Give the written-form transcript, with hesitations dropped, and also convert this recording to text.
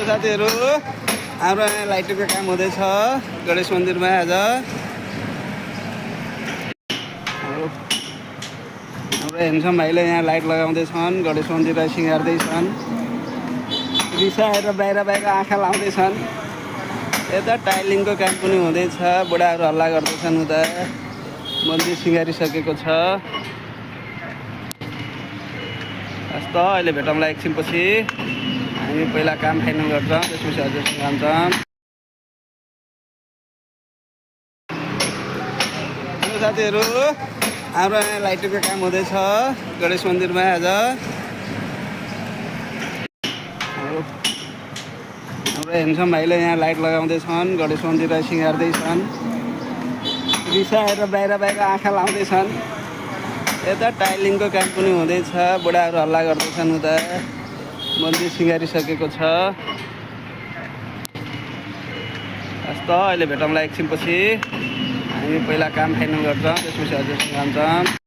साथीहरू हाम्रो यहाँ लाइटको काम हुँदैछ गणेश मन्दिरमा आज। हाम्रो हेन्सम भाइले यहाँ लाइट लगाउँदैछन्, गणेश मन्दिरलाई सिँगार्दैछन्, रिसाएर बाहिर आँखा लाउँदैछन्। यता टाइलिङको काम पनि हुँदैछ, बुढाहरू हल्ला गर्दैछन्। उता मन्दिर सिँगारिसकेको छ। हस् त अहिले भेटौँला एकछिनपछि। हामी पहिला काम फाइनल गर्छौँ, त्यसपछि हजुरसँग जान्छौँ। हेलो साथीहरू हाम्रो यहाँ लाइटको काम हुँदैछ गणेश मन्दिरमा आज। हाम्रो हेन्सम भाइले यहाँ लाइट लगाउँदैछन्, गणेश मन्दिरलाई सिँगार्दैछन्, रिसाएर बाहिर आँखा लाउँदैछन्। यता टाइलिङको काम पनि हुँदैछ, बुढाहरू हल्ला गर्दैछन्। उता मन्दिर सिँगारिसकेको छ। हस् त अहिले भेटौँला एकछिनपछि। हामी पहिला काम फाइनल गर्छौँ, त्यसपछि हजुरसँग जान्छौँ।